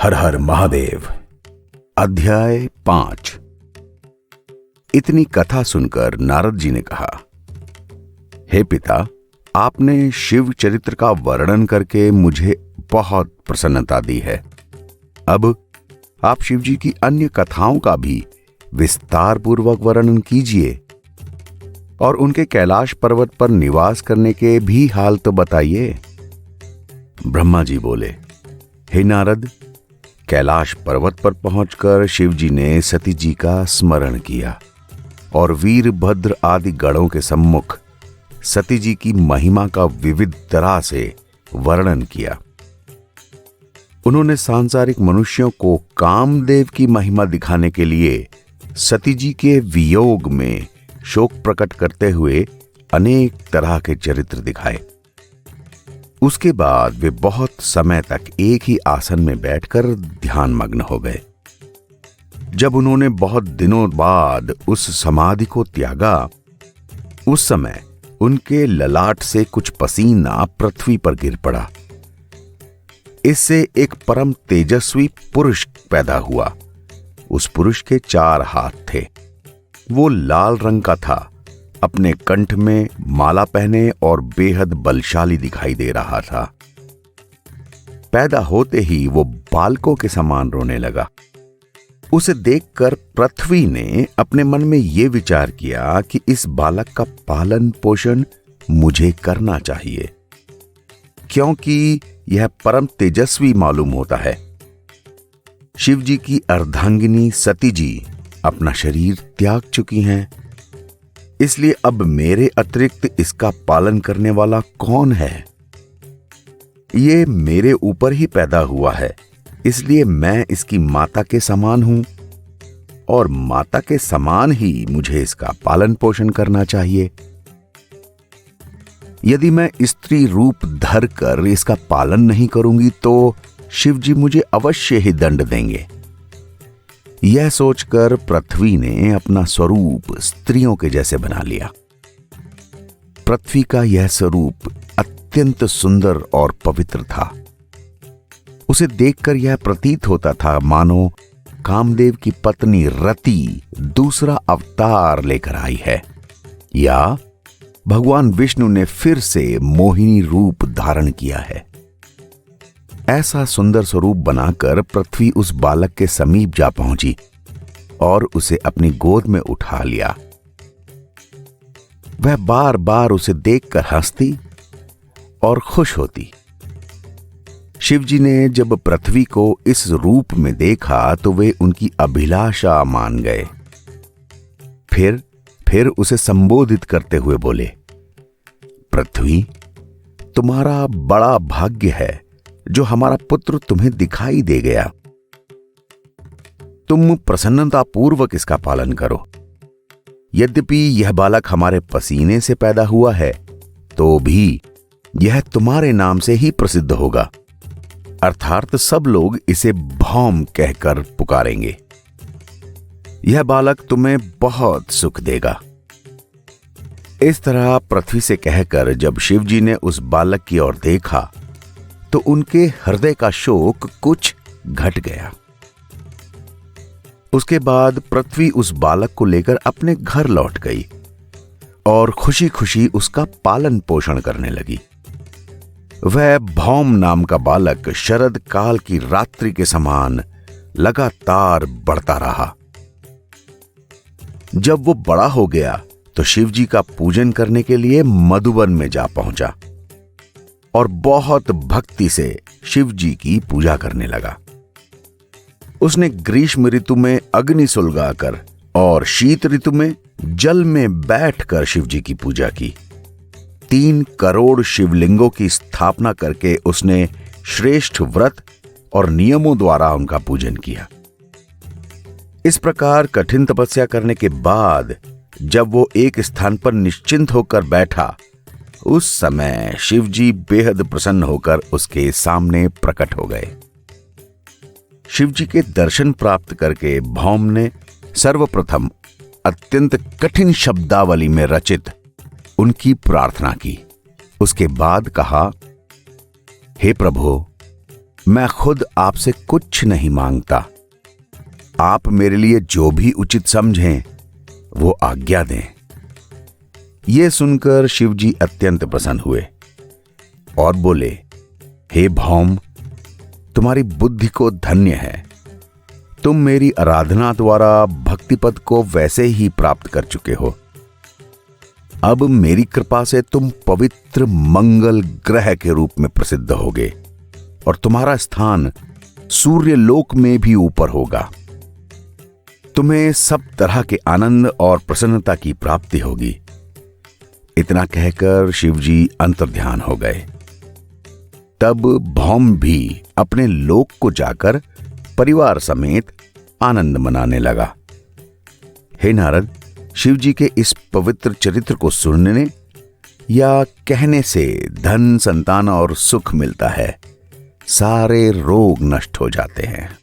हर हर महादेव। अध्याय 5। इतनी कथा सुनकर नारद जी ने कहा, हे पिता, आपने शिव चरित्र का वर्णन करके मुझे बहुत प्रसन्नता दी है। अब आप शिव जी की अन्य कथाओं का भी विस्तार पूर्वक वर्णन कीजिए और उनके कैलाश पर्वत पर निवास करने के भी हाल तो बताइए। ब्रह्मा जी बोले, हे नारद, कैलाश पर्वत पर पहुंचकर शिव जी ने सती जी का स्मरण किया और वीरभद्र आदि गणों के सम्मुख सती जी की महिमा का विविध तरह से वर्णन किया। उन्होंने सांसारिक मनुष्यों को कामदेव की महिमा दिखाने के लिए सती जी के वियोग में शोक प्रकट करते हुए अनेक तरह के चरित्र दिखाए। उसके बाद वे बहुत समय तक एक ही आसन में बैठकर ध्यान मग्न हो गए। जब उन्होंने बहुत दिनों बाद उस समाधि को त्यागा, उस समय उनके ललाट से कुछ पसीना पृथ्वी पर गिर पड़ा। इससे एक परम तेजस्वी पुरुष पैदा हुआ। उस पुरुष के 4 हाथ थे। वो लाल रंग का था, अपने कंठ में माला पहने और बेहद बलशाली दिखाई दे रहा था। पैदा होते ही वो बालकों के समान रोने लगा। उसे देखकर पृथ्वी ने अपने मन में ये विचार किया कि इस बालक का पालन पोषण मुझे करना चाहिए, क्योंकि यह परम तेजस्वी मालूम होता है। शिव जी की अर्धांगिनी सती जी अपना शरीर त्याग चुकी हैं, इसलिए अब मेरे अतिरिक्त इसका पालन करने वाला कौन है? ये मेरे ऊपर ही पैदा हुआ है, इसलिए मैं इसकी माता के समान हूं और माता के समान ही मुझे इसका पालन पोषण करना चाहिए। यदि मैं स्त्री रूप धर कर इसका पालन नहीं करूंगी तो शिव जी मुझे अवश्य ही दंड देंगे। यह सोचकर पृथ्वी ने अपना स्वरूप स्त्रियों के जैसे बना लिया। पृथ्वी का यह स्वरूप अत्यंत सुंदर और पवित्र था। उसे देखकर यह प्रतीत होता था मानो कामदेव की पत्नी रति दूसरा अवतार लेकर आई है, या भगवान विष्णु ने फिर से मोहिनी रूप धारण किया है। ऐसा सुंदर स्वरूप बनाकर पृथ्वी उस बालक के समीप जा पहुंची और उसे अपनी गोद में उठा लिया। वह बार बार उसे देखकर हंसती और खुश होती। शिवजी ने जब पृथ्वी को इस रूप में देखा तो वे उनकी अभिलाषा मान गए। फिर उसे संबोधित करते हुए बोले, पृथ्वी, तुम्हारा बड़ा भाग्य है जो हमारा पुत्र तुम्हें दिखाई दे गया। तुम प्रसन्नता पूर्वक इसका पालन करो। यद्यपि यह बालक हमारे पसीने से पैदा हुआ है, तो भी यह तुम्हारे नाम से ही प्रसिद्ध होगा, अर्थात सब लोग इसे भौम कहकर पुकारेंगे। यह बालक तुम्हें बहुत सुख देगा। इस तरह पृथ्वी से कहकर जब शिवजी ने उस बालक की ओर देखा तो उनके हृदय का शोक कुछ घट गया। उसके बाद पृथ्वी उस बालक को लेकर अपने घर लौट गई और खुशी खुशी उसका पालन पोषण करने लगी। वह भौम नाम का बालक शरद काल की रात्रि के समान लगातार बढ़ता रहा। जब वो बड़ा हो गया तो शिवजी का पूजन करने के लिए मधुबन में जा पहुंचा और बहुत भक्ति से शिव जी की पूजा करने लगा। उसने ग्रीष्म ऋतु में अग्नि सुलगाकर और शीत ऋतु में जल में बैठकर शिव जी की पूजा की। 3 करोड़ शिवलिंगों की स्थापना करके उसने श्रेष्ठ व्रत और नियमों द्वारा उनका पूजन किया। इस प्रकार कठिन तपस्या करने के बाद जब वो एक स्थान पर निश्चिंत होकर बैठा, उस समय शिवजी बेहद प्रसन्न होकर उसके सामने प्रकट हो गए। शिवजी के दर्शन प्राप्त करके भौम ने सर्वप्रथम अत्यंत कठिन शब्दावली में रचित उनकी प्रार्थना की। उसके बाद कहा, हे प्रभु, मैं खुद आपसे कुछ नहीं मांगता, आप मेरे लिए जो भी उचित समझें वो आज्ञा दें। ये सुनकर शिवजी अत्यंत प्रसन्न हुए और बोले, हे भौम, तुम्हारी बुद्धि को धन्य है। तुम मेरी आराधना द्वारा भक्तिपद को वैसे ही प्राप्त कर चुके हो। अब मेरी कृपा से तुम पवित्र मंगल ग्रह के रूप में प्रसिद्ध होगे और तुम्हारा स्थान सूर्य लोक में भी ऊपर होगा। तुम्हें सब तरह के आनंद और प्रसन्नता की प्राप्ति होगी। इतना कहकर शिवजी अंतर्ध्यान हो गए। तब भौम भी अपने लोक को जाकर परिवार समेत आनंद मनाने लगा। हे नारद, शिवजी के इस पवित्र चरित्र को सुनने या कहने से धन, संतान और सुख मिलता है। सारे रोग नष्ट हो जाते हैं।